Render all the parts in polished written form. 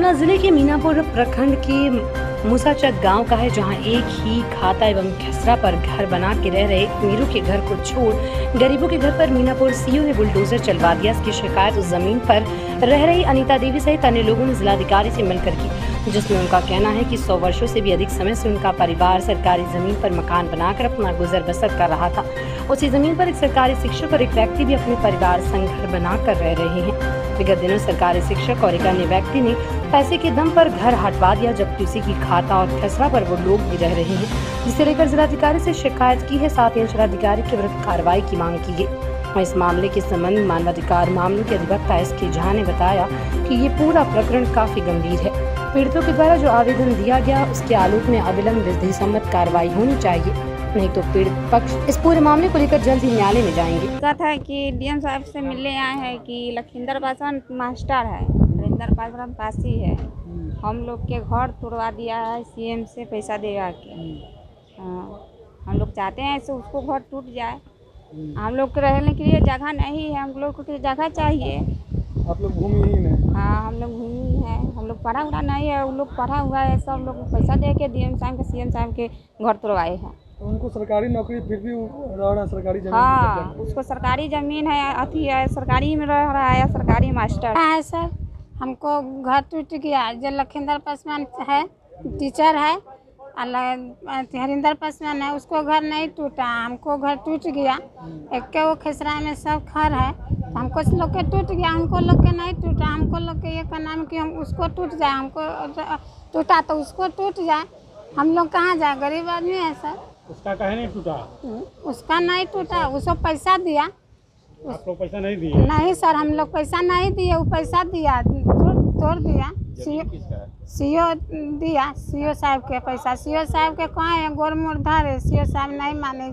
गुना जिले के मीनापुर प्रखंड के मूसाचक गांव का है, जहां एक ही खाता एवं खसरा पर घर बना के रह रहे अमीरों के घर को छोड़ गरीबों के घर पर मीनापुर सीओ ने बुलडोजर चलवा दिया। इसकी शिकायत उस जमीन पर रह रही अनीता देवी सहित अन्य लोगों ने जिलाधिकारी से मिलकर की, जिसमें उनका कहना है कि 100 वर्षों से भी अधिक समय से उनका परिवार सरकारी जमीन पर मकान बनाकर अपना गुजर बसर कर रहा था। उसी जमीन पर एक सरकारी शिक्षक और एक व्यक्ति भी अपने परिवार संग घर बनाकर रह रहे हैं। विगत दिनों सरकारी शिक्षक और एक अन्य व्यक्ति ने पैसे के दम पर घर हटवा दिया, जबकि उसी की खाता और खसरा पर वो लोग भी रह रहे हैं, जिसे लेकर जिलाधिकारी से शिकायत की है। साथ ही अंचलाधिकारी के विरुद्ध कार्रवाई की मांग की गई। इस मामले के संबंध में मानवाधिकार मामलों के अधिवक्ता SK झा ने बताया कि ये पूरा प्रकरण काफी गंभीर है। पीड़ितों के द्वारा जो आवेदन दिया गया उसके आलोक में अविलंब विधि सम्मत कार्रवाई होनी चाहिए, नहीं तो पीड़ित पक्ष इस पूरे मामले को लेकर जल्द ही न्यायालय में जाएंगे। बात है कि DM साहब से मिलने आए हैं कि लखिंदर पासवान मास्टर है, लखिंदर पासवान पासी है, हम लोग के घर तोड़वा दिया है CM से पैसा देगा के। हम लोग चाहते हैं ऐसे उसको घर टूट जाए। हम लोग को रहने के लिए जगह नहीं है, हम लोग को जगह चाहिए। आप लोग भूमिहीन हैं? हाँ, हम लोग भूमिहीन हैं, हम लोग पढ़ा हुआ नहीं है, उन लोग पढ़ा हुआ है। सब लोग पैसा दे के DM साहब के CM साहब के घर तोड़वाए हैं। तो उनको सरकारी नौकरी फिर भी रह रहा सरकारी जमीन? हाँ, उसको सरकारी ज़मीन है, अथी है, सरकारी में रह रहा है, सरकारी मास्टर है। सर, हमको घर टूट गया। जो लखिंदर पासवान है टीचर है, हरिंदर पासवान है, उसको घर नहीं टूटा, हमको घर टूट गया। एक के वो खसरा में सब घर है, तो हमको लोग के टूट गया, उनको लोग के नहीं टूटा। हमको लोग के ये कहना है कि हम उसको टूट जाए, हमको टूटा तो उसको टूट जाए। हम लोग कहाँ जाए, गरीब आदमी है सर। उसका काहे नहीं टूटा? उसका नहीं टूटा, उसको पैसा दिया। आप लोग पैसा नहीं दिए? नहीं सर, हम लोग पैसा नहीं दिए, वो पैसा दिया, तोड़ दिया। सीओ दिया, सीओ साहब के पैसा। सीओ साहब के कहाँ है, गोर मोर धर है, सीओ साहब नहीं माने।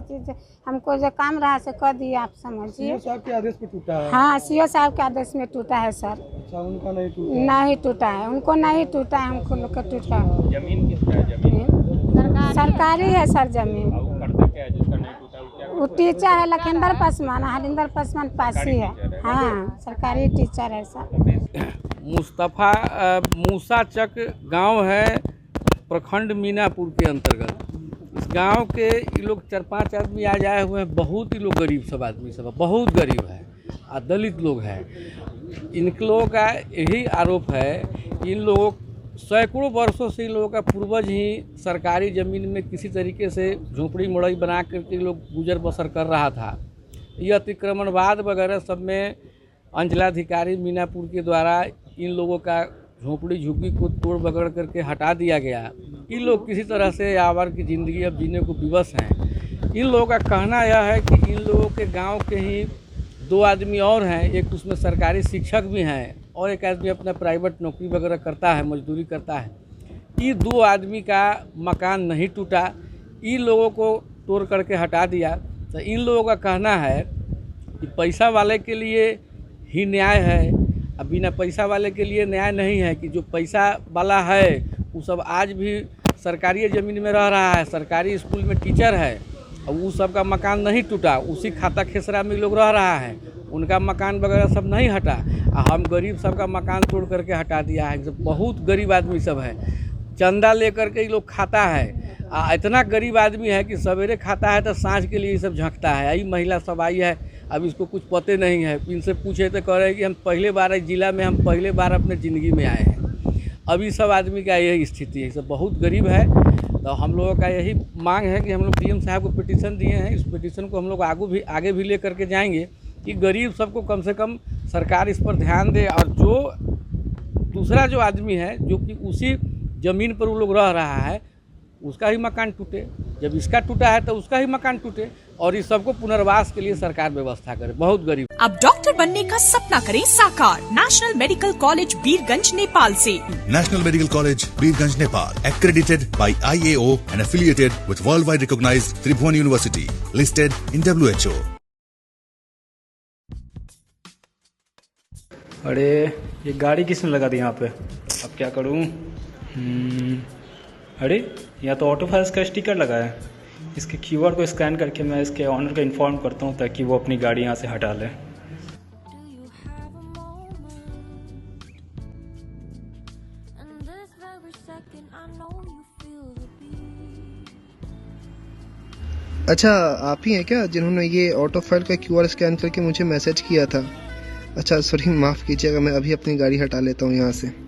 हमको जो काम रहा से कर दिया, आप समझिए। सीओ साहब के आदेश पे टूटा है? हाँ, सीओ साहब के आदेश में टूटा है सर। अच्छा, उनका नहीं टूटा? नहीं टूटा है, उनको नहीं टूटा है, हमको लोग का टूटा है। जमीन किसका है? जमीन सरकारी है सर जमीन। करता क्या है जिसका नहीं टूटा? वो टीचर है लखिंदर पासवान, हरिंदर पासवान पासी है। हाँ, सरकारी टीचर है सर। मूसाचक गांव है, प्रखंड मीनापुर के अंतर्गत। इस गांव के ये लोग 4-5 आदमी आ जाए हुए हैं। बहुत ही लोग गरीब सब आदमी सब बहुत गरीब है और दलित लोग हैं। इन लोगों का यही आरोप है, इन लोगों सैकड़ों वर्षों से इन लोगों का पूर्वज ही सरकारी ज़मीन में किसी तरीके से झोपड़ी मोड़ई बना करके लोग गुजर बसर कर रहा था। ये अतिक्रमणवाद वगैरह सब में अंचलाधिकारी मीनापुर के द्वारा इन लोगों का झोपड़ी झुग्गी को तोड़ बगड़ करके हटा दिया गया। इन लोग किसी तरह से आवर की ज़िंदगी अब जीने को विवश हैं। इन लोगों का कहना यह है कि इन लोगों के गांव के ही 2 आदमी और हैं, एक उसमें सरकारी शिक्षक भी हैं और एक आदमी अपना प्राइवेट नौकरी वगैरह करता है, मजदूरी करता है। ये 2 आदमी का मकान नहीं टूटा, इन लोगों को तोड़ करके हटा दिया। तो इन लोगों का कहना है कि पैसा वाले के लिए ही न्याय है, अब बिना पैसा वाले के लिए न्याय नहीं है। कि जो पैसा वाला है वो सब आज भी सरकारी ज़मीन में रह रहा है, सरकारी स्कूल में टीचर है, और वो सब का मकान नहीं टूटा, उसी खाता खेसरा में लोग रह रहा है, उनका मकान वगैरह सब नहीं हटा। हम गरीब सब का मकान तोड़ करके हटा दिया है। सब बहुत गरीब आदमी सब है, चंदा लेकर के ये लोग खाता है। इतना गरीब आदमी है कि सवेरे खाता है तो सांझ के लिए ये सब झंकता है। यही महिला सब आई है, अब इसको कुछ पते नहीं है। इनसे पूछे तो कह रहे हैं कि हम पहले बार इस जिला में हम पहले बार अपने ज़िंदगी में आए हैं। अभी सब आदमी का यही स्थिति है, सब बहुत गरीब है। तो हम लोगों का यही मांग है कि हम लोग DM साहब को पिटीशन दिए हैं, इस पिटीशन को हम लोग आगे भी ले करके जाएंगे कि गरीब सबको कम से कम सरकार इस पर ध्यान दे। और जो दूसरा जो आदमी है जो कि उसी ज़मीन पर वो लोग रह रहा है, उसका ही मकान टूटे। जब इसका टूटा है तो उसका ही मकान टूटे, और इस सबको पुनर्वास के लिए सरकार व्यवस्था करे। बहुत गरीब। अब डॉक्टर बनने का सपना करें साकार national medical college Birgunj Nepal से। National Medical College, Birganj, Nepal, accredited by IAO and affiliated with worldwide recognized Tribhuvan University, listed in WHO. अरे ये गाड़ी किसने लगा दी यहाँ पे? अब क्या करूँ? अरे यहाँ तो ऑटो फाइल्स का स्टिकर लगा है। इसके QR को स्कैन करके मैं इसके ऑनर को इन्फॉर्म करता हूँ ताकि वो अपनी गाड़ी यहाँ से हटा ले। अच्छा, आप ही हैं क्या जिन्होंने ये ऑटो फाइल का QR स्कैन करके मुझे मैसेज किया था? अच्छा सॉरी, माफ़ कीजिएगा, मैं अभी अपनी गाड़ी हटा लेता हूँ यहाँ से।